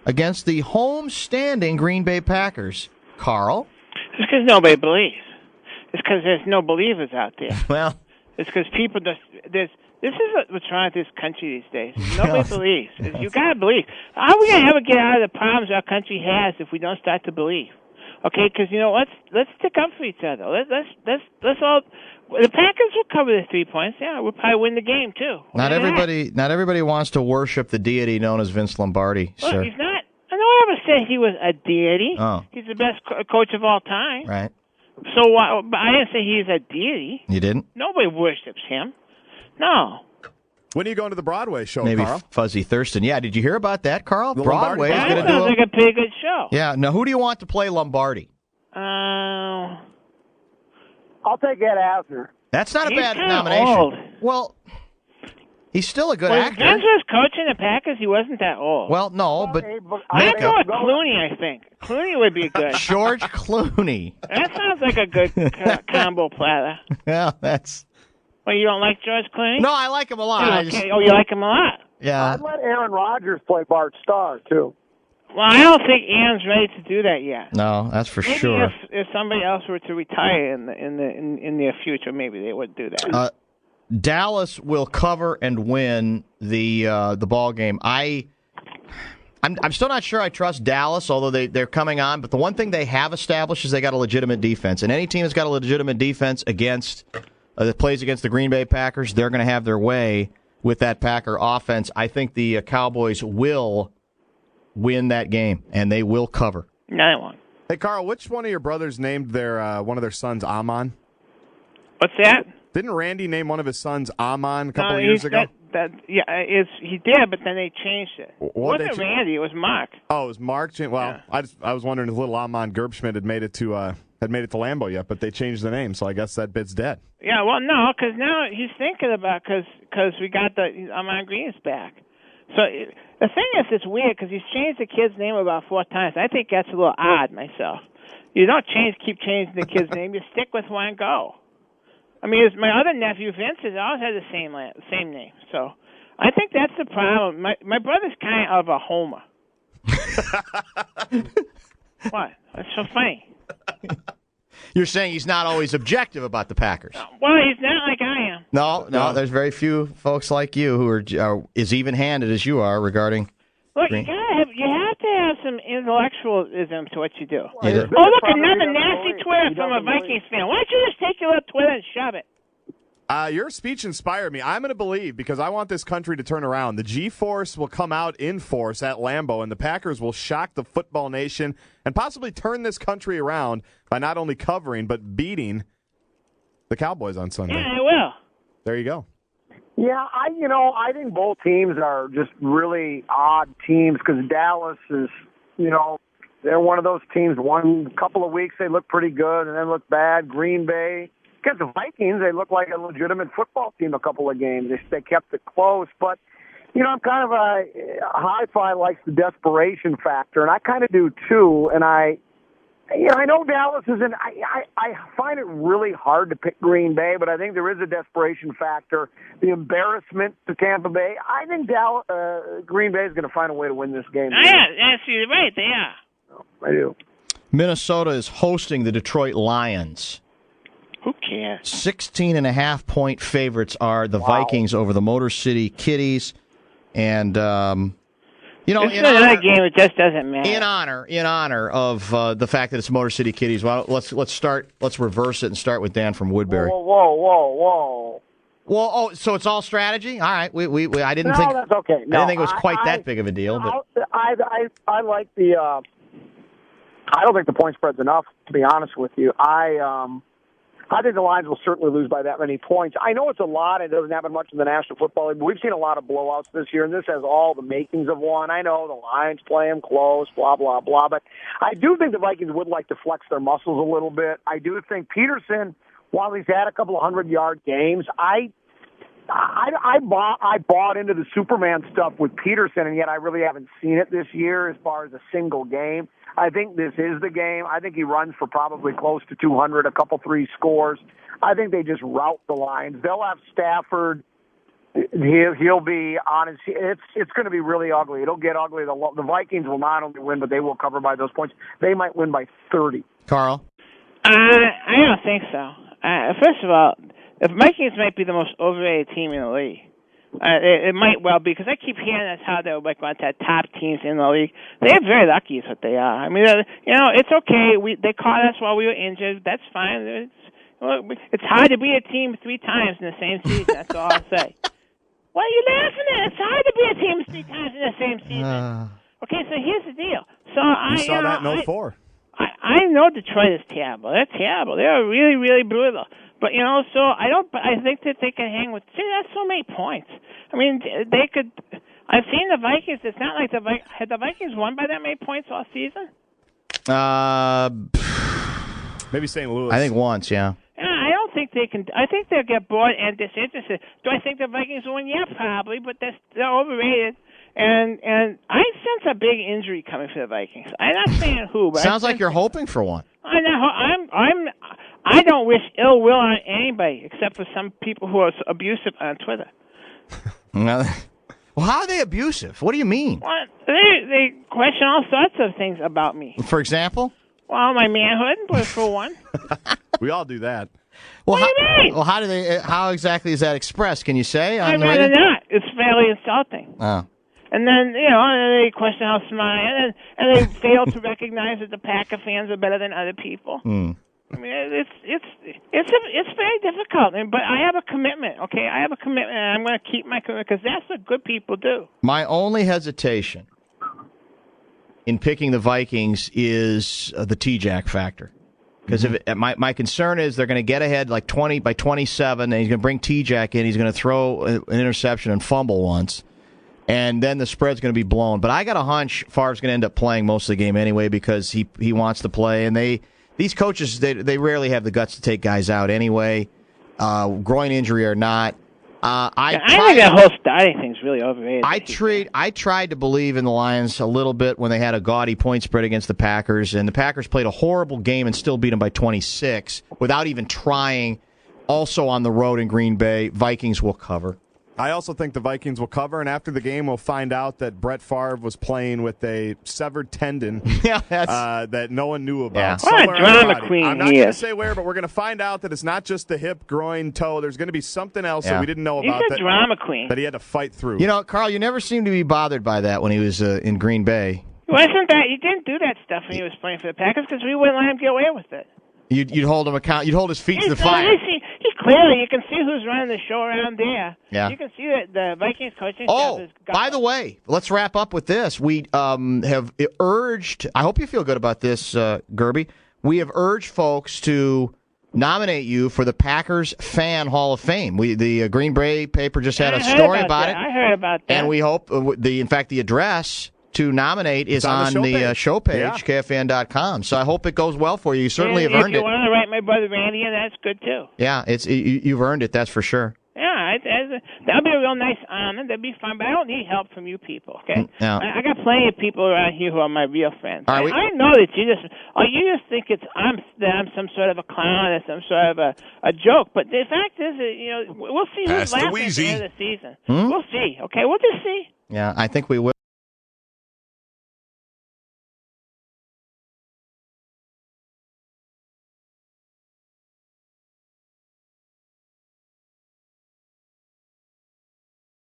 Against the home-standing Green Bay Packers. Carl? It's because nobody believes. It's because there's no believers out there. Well, it's because people just this is what's wrong with this country these days. Nobody believes. You gotta believe. How are we gonna ever get out of the problems our country has if we don't start to believe? Okay, because let's stick up for each other. Let's all. The Packers will cover the 3 points. Yeah, we'll probably win the game too. Not everybody wants to worship the deity known as Vince Lombardi, Look, sir. he's not. I don't ever say he was a deity. Oh. He's the best coach of all time. Right. So why? But I didn't say he's a deity. You didn't? Nobody worships him. No. When are you going to the Broadway show, Maybe Carl? Fuzzy Thurston. Yeah, did you hear about that, Carl? The Broadway is That going to sounds like a pretty good show. Yeah. Now, who do you want to play Lombardi? I'll take Ed Asner. That's not a He's bad kinda nomination. old. Well, he's still a good When actor. Vince was coaching the Packers, he wasn't that old. Well, no, but I makeup. know it Clooney, I think. Clooney would be good. George Clooney. That sounds like a good combo platter. Yeah, that's... Well, you don't like George Clooney? No, I like him a lot. I just- Oh, you like him a lot? Yeah. I'd let Aaron Rodgers play Bart Starr, too. Well, I don't think Aaron's ready to do that yet. No, that's for Maybe sure. if somebody else were to retire in the future, maybe they would do that. Dallas will cover and win the ball game. I'm still not sure I trust Dallas, although they're coming on. But the one thing they have established is they got a legitimate defense, and any team that's got a legitimate defense that plays against the Green Bay Packers, they're going to have their way with that Packer offense. I think the Cowboys will win that game, and they will cover. No, they won't. Hey, Carl, which one of your brothers named one of their sons Amon? What's that? Didn't Randy name one of his sons Amon a couple of years ago? He did, but then they changed it. It What wasn't Randy, it was Mark. Oh, it was Mark. Well, Yeah. I was wondering if little Amon Gerbschmidt had made it to Lambeau yet, but they changed the name, so I guess that bit's dead. Yeah, well, no, because now he's thinking about because we got the Amon Green's back. So the thing is, it's weird because he's changed the kid's name about 4 times. I think that's a little odd myself. You don't keep changing the kid's name. You stick with one and go. I mean, my other nephew Vince has always had the same name. So I think that's the problem. My brother's kind of a homer. What? That's so funny. You're saying he's not always objective about the Packers. Well, he's not like I am. No, there's very few folks like you who are as even-handed as you are regarding. Look, you have to have some intellectualism to what you do. You do. Oh, look, another nasty Twitter from a Vikings fan. Why don't you just take your little Twitter and shove it? Your speech inspired me. I'm going to believe, because I want this country to turn around. The G-Force will come out in force at Lambeau, and the Packers will shock the football nation and possibly turn this country around by not only covering but beating the Cowboys on Sunday. Yeah, I will. There you go. Yeah, I think both teams are just really odd teams because Dallas is, they're one of those teams. One couple of weeks they look pretty good and then look bad. Green Bay. Against the Vikings, they look like a legitimate football team a couple of games. They kept it close, but, I'm kind of a Hi-Fi likes the desperation factor, and I kind of do too. And I know Dallas is I find it really hard to pick Green Bay, but I think there is a desperation factor. The embarrassment to Tampa Bay. I think Green Bay is going to find a way to win this game. Yeah, you're right. They are. I do. Minnesota is hosting the Detroit Lions. Who cares? 16.5-point favorites are the Vikings over the Motor City Kitties. And, This is another game. It just doesn't matter. In honor of the fact that it's Motor City Kitties, well, let's reverse it and start with Dan from Woodbury. Whoa. Well, so it's all strategy? All right. I didn't think that's okay. No, I didn't think it was quite that big of a deal. But I like the. I don't think the point spread's enough, to be honest with you. I think the Lions will certainly lose by that many points. I know it's a lot. It doesn't happen much in the National Football League, but we've seen a lot of blowouts this year, and this has all the makings of one. I know the Lions play them close, blah, blah, blah, but I do think the Vikings would like to flex their muscles a little bit. I do think Peterson, while he's had a couple of 100-yard games, I bought into the Superman stuff with Peterson, and yet I really haven't seen it this year as far as a single game. I think this is the game. I think he runs for probably close to 200, a couple 3 scores. I think they just rout the Lions. They'll have Stafford He'll be on his. It's going to be really ugly. It'll get ugly. The Vikings will not only win, but they will cover by those points. They might win by 30. Carl? I don't think so. First of all, the Vikings might be the most overrated team in the league. It might well be, because I keep hearing that's how they're like one of the top teams in the league. They're very lucky is what they are. I mean, it's okay. They caught us while we were injured. That's fine. It's hard to beat a team 3 times in the same season. That's all I'll say. What are you laughing at? It's hard to beat a team 3 times in the same season. Okay, so here's the deal. So you saw that in 04. I know Detroit is terrible. They're terrible. They're really, really brutal. But so I think that they can hang with. See, that's so many points. I mean, they could. I've seen the Vikings. It's not like had the Vikings won by that many points all season. Maybe St. Louis. I think once, yeah. Yeah, I don't think they can. I think they'll get bored and disinterested. Do I think the Vikings will win? Yeah, probably. But they're overrated. And I sense a big injury coming for the Vikings. I'm not saying who, but sounds like you're hoping for one. I don't wish ill will on anybody except for some people who are abusive on Twitter. Well, how are they abusive? What do you mean? Well, they question all sorts of things about me. For example? Well, my manhood, for one. We all do that. Well, what do you mean? Well, how exactly is that expressed? Can you say? I'd rather not. It's fairly insulting. Oh. And then, they question how smart I am, and they fail to recognize that the Packer fans are better than other people. Mm. I mean, it's very difficult, but I have a commitment. Okay, I have a commitment, and I'm going to keep my commitment because that's what good people do. My only hesitation in picking the Vikings is the T-Jack factor. Because my concern is they're going to get ahead like 20 by 27, and he's going to bring T-Jack in. He's going to throw an interception and fumble once, and then the spread's going to be blown. But I got a hunch Favre's going to end up playing most of the game anyway because he wants to play, and these coaches they rarely have the guts to take guys out anyway, groin injury or not. I think that whole starting thing's really overrated. I tried to believe in the Lions a little bit when they had a gaudy point spread against the Packers, and the Packers played a horrible game and still beat them by 26 without even trying. Also on the road in Green Bay, Vikings will cover. I also think the Vikings will cover, and after the game, we'll find out that Brett Favre was playing with a severed tendon that no one knew about. Yeah. What a drama queen I'm not going to say where, but we're going to find out that it's not just the hip, groin, toe. There's going to be something else that we didn't know about. He's a drama queen. That he had to fight through. Carl, you never seemed to be bothered by that when he was in Green Bay. He didn't do that stuff when he was playing for the Packers because we wouldn't let him get away with it. You'd hold him account. You'd hold his feet to the fire. Clearly, you can see who's running the show around there. Yeah. You can see that the Vikings coaching staff is... by the way, let's wrap up with this. We have urged... I hope you feel good about this, Gerby. We have urged folks to nominate you for the Packers Fan Hall of Fame. The Green Bay paper just had a story about it. I heard about that. And we hope, the address to nominate is on the show page, KFAN.com. So I hope it goes well for you. You certainly have earned it. If you want to write my brother Randy, that's good too. Yeah, you've earned it, that's for sure. Yeah, that'll be a real nice honor. That'd be fun, but I don't need help from you people, okay? No. I got plenty of people around here who are my real friends. All right, I know that you just think I'm some sort of a clown or some sort of a joke, but the fact is that, we'll see who's laughing at the end of the season. We'll see, okay? We'll just see. Yeah, I think we will.